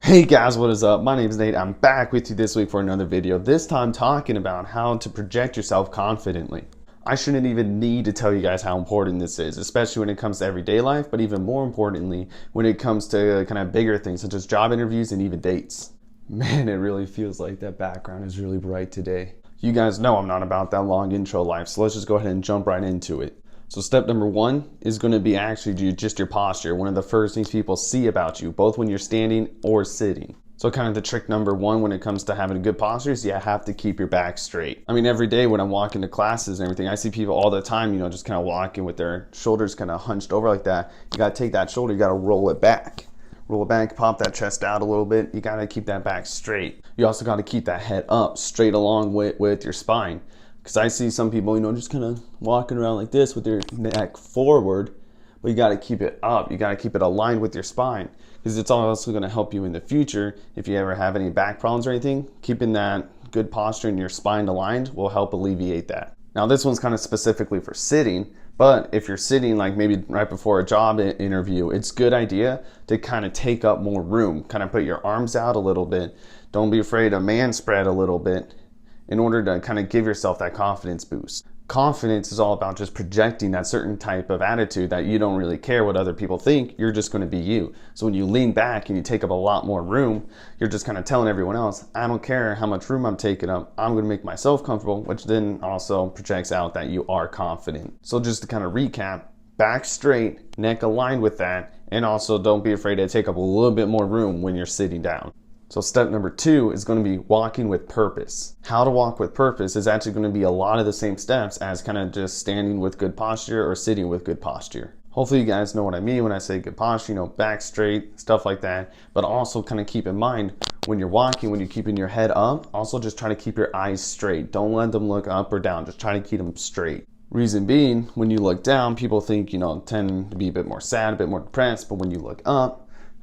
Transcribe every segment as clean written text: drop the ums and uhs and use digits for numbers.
Hey guys, what is up? My name is Nate. I'm back with you this week for another video, this time talking about how to project yourself confidently. I shouldn't even need to tell you guys how important this is, especially when it comes to everyday life, but even more importantly, when it comes to kind of bigger things such as job interviews and even dates. Man, it really feels like that background is really bright today. You guys know I'm not about that long intro life, so let's just go ahead and jump right into it. So step number one is going to be actually just your posture. One of the first things people see about you, both when you're standing or sitting. So kind of the trick number one when it comes to having a good posture is you have to keep your back straight. I mean, every day when I'm walking to classes and everything, I see people all the time, just kind of walking with their shoulders kind of hunched over like that. You got to take that shoulder, you got to roll it back. Roll it back, pop that chest out a little bit. You got to keep that back straight. You also got to keep that head up straight along with your spine. Because I see some people, just kind of walking around like this with their neck forward, but you got to keep it up. You got to keep it aligned with your spine because it's also going to help you in the future. If you ever have any back problems or anything, keeping that good posture and your spine aligned will help alleviate that. Now this one's kind of specifically for sitting, but if you're sitting like maybe right before a job interview, it's a good idea to kind of take up more room, kind of put your arms out a little bit. Don't be afraid to man spread a little bit, in order to kind of give yourself that confidence boost. Confidence is all about just projecting that certain type of attitude that you don't really care what other people think, you're just going to be you. So when you lean back and you take up a lot more room, you're just kind of telling everyone else, I don't care how much room I'm taking up, I'm going to make myself comfortable, which then also projects out that you are confident. So just to kind of recap, back straight, neck aligned with that, and also don't be afraid to take up a little bit more room when you're sitting down. So step number two is going to be walking with purpose. How to walk with purpose is actually going to be a lot of the same steps as kind of just standing with good posture or sitting with good posture. Hopefully you guys know what I mean when I say good posture, back straight, stuff like that. But also kind of keep in mind when you're walking, when you're keeping your head up, also just try to keep your eyes straight. Don't let them look up or down. Just try to keep them straight. Reason being, when you look down, people think, tend to be a bit more sad, a bit more depressed. But when you look up,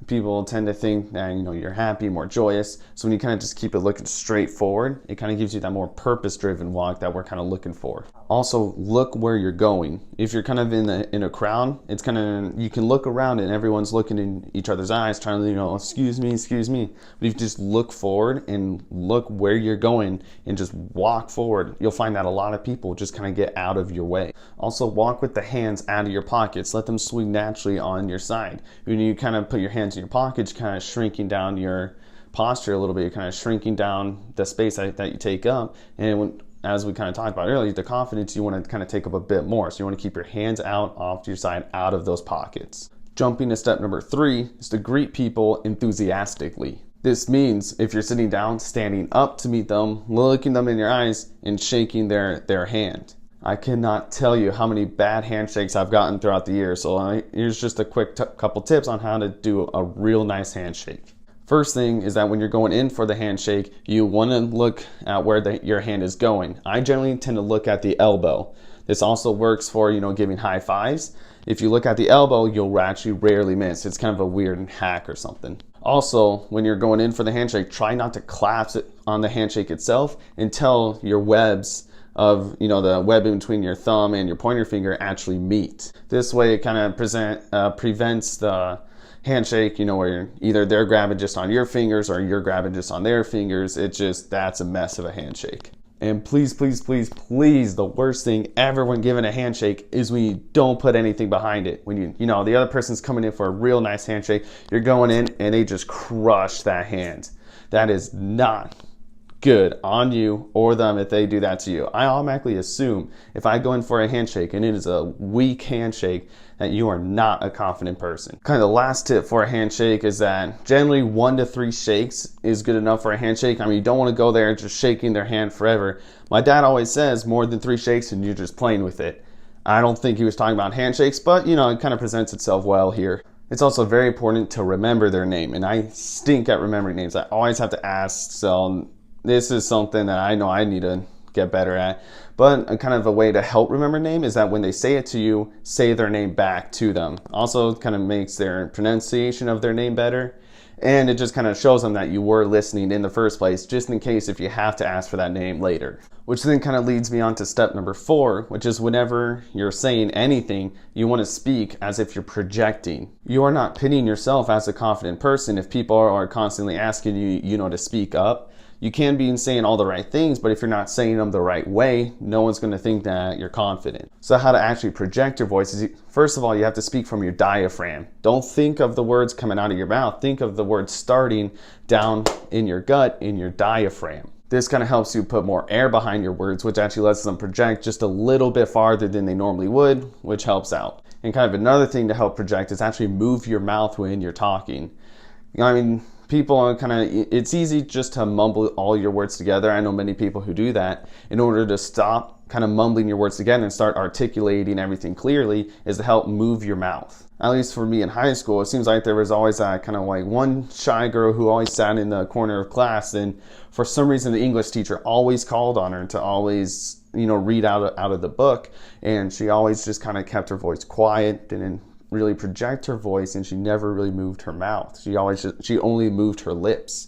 people tend to think that you're happy, more joyous. So when you kind of just keep it looking straight forward, it kind of gives you that more purpose-driven walk that we're kind of looking for. Also, look where you're going. If you're kind of in a crowd, it's kind of, you can look around and everyone's looking in each other's eyes, trying to excuse me. But if you just look forward and look where you're going and just walk forward, you'll find that a lot of people just kind of get out of your way. Also, walk with the hands out of your pockets. Let them swing naturally on your side. When you kind of put your hands in your pockets, kind of shrinking down your posture a little bit, you're kind of shrinking down the space that you take up. And as we kind of talked about earlier, the confidence, you want to kind of take up a bit more. So you want to keep your hands out off to your side, out of those pockets. Jumping to step number three is to greet people enthusiastically. This means if you're sitting down, standing up to meet them, looking them in your eyes and shaking their hand. I cannot tell you how many bad handshakes I've gotten throughout the year. So here's just a quick couple tips on how to do a real nice handshake. First thing is that when you're going in for the handshake, you want to look at where your hand is going. I generally tend to look at the elbow. This also works for, giving high fives. If you look at the elbow, you'll actually rarely miss. It's kind of a weird hack or something. Also, when you're going in for the handshake, try not to collapse it on the handshake itself until your webs of, the web in between your thumb and your pointer finger actually meet. This way it kind of prevents the handshake, where either they're grabbing just on your fingers or you're grabbing just on their fingers. That's a mess of a handshake. And please, the worst thing ever when giving a handshake is when you don't put anything behind it. When the other person's coming in for a real nice handshake, you're going in and they just crush that hand. That is not good on you or them if they do that to you. I automatically assume if I go in for a handshake and it is a weak handshake, that you are not a confident person. Kind of the last tip for a handshake is that generally 1 to 3 shakes is good enough for a handshake. I mean, you don't want to go there just shaking their hand forever. My dad always says more than 3 shakes and you're just playing with it. I don't think he was talking about handshakes, but it kind of presents itself well here. It's also very important to remember their name, and I stink at remembering names. I always have to ask, so this is something that I know I need to get better at. But a kind of a way to help remember name is that when they say it to you, say their name back to them. Also kind of makes their pronunciation of their name better. And it just kind of shows them that you were listening in the first place, just in case if you have to ask for that name later. Which then kind of leads me on to step number 4, which is whenever you're saying anything, you want to speak as if you're projecting. You are not pitting yourself as a confident person if people are constantly asking you, to speak up. You can be saying all the right things, but if you're not saying them the right way, no one's going to think that you're confident. So how to actually project your voice is, first of all, you have to speak from your diaphragm. Don't think of the words coming out of your mouth. Think of the words starting down in your gut, in your diaphragm. This kind of helps you put more air behind your words, which actually lets them project just a little bit farther than they normally would, which helps out. And kind of another thing to help project is actually move your mouth when you're talking. People are it's easy just to mumble all your words together. I know many people who do that. In order to stop kind of mumbling your words together and start articulating everything clearly is to help move your mouth. At least for me in high school, it seems like there was always that kind of like one shy girl who always sat in the corner of class, and for some reason the English teacher always called on her to always, read out of the book, and she always just kind of kept her voice quiet, didn't really project her voice, and she never really moved her mouth. She only moved her lips.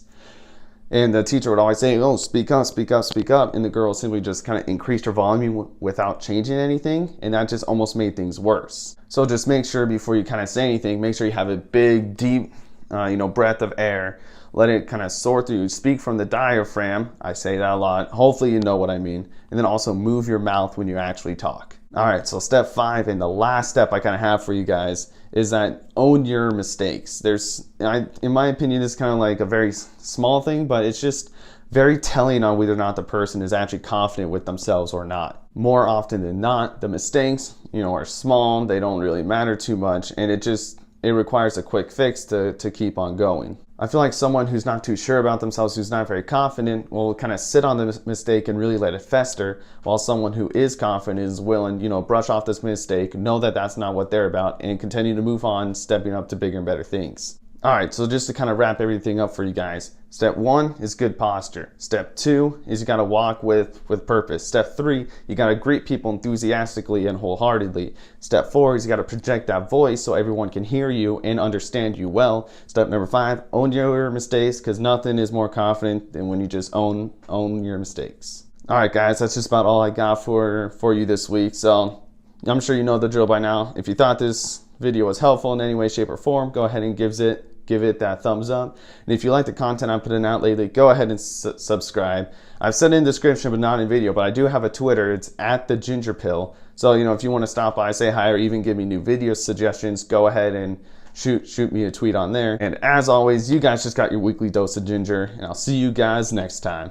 And the teacher would always say, "Oh, speak up, speak up, speak up." And the girl simply just kind of increased her volume without changing anything. And that just almost made things worse. So just make sure before you kind of say anything, make sure you have a big, deep, breath of air. Let it kind of soar through you. Speak from the diaphragm. I say that a lot. Hopefully you know what I mean. And then also move your mouth when you actually talk. All right, so step 5, and the last step I kind of have for you guys, is that own your mistakes. In my opinion, this is kind of like a very small thing, but it's just very telling on whether or not the person is actually confident with themselves or not. More often than not, the mistakes, are small, they don't really matter too much, and it requires a quick fix to keep on going. I feel like someone who's not too sure about themselves, who's not very confident, will kind of sit on the mistake and really let it fester, while someone who is confident is willing, brush off this mistake, know that that's not what they're about, and continue to move on, stepping up to bigger and better things. All right, so just to kind of wrap everything up for you guys, step 1 is good posture. Step 2 is you got to walk with purpose. Step 3, you got to greet people enthusiastically and wholeheartedly. Step 4 is you got to project that voice so everyone can hear you and understand you well. Step number 5, own your mistakes, because nothing is more confident than when you just own your mistakes. All right, guys, that's just about all I got for you this week. So I'm sure you know the drill by now. If you thought this video was helpful in any way, shape, or form, go ahead and give it that thumbs up. And if you like the content I'm putting out lately, go ahead and subscribe. I've said in the description, but not in video, but I do have a Twitter. It's @thegingerpill. So, if you want to stop by, say hi, or even give me new video suggestions, go ahead and shoot me a tweet on there. And as always, you guys just got your weekly dose of ginger, and I'll see you guys next time.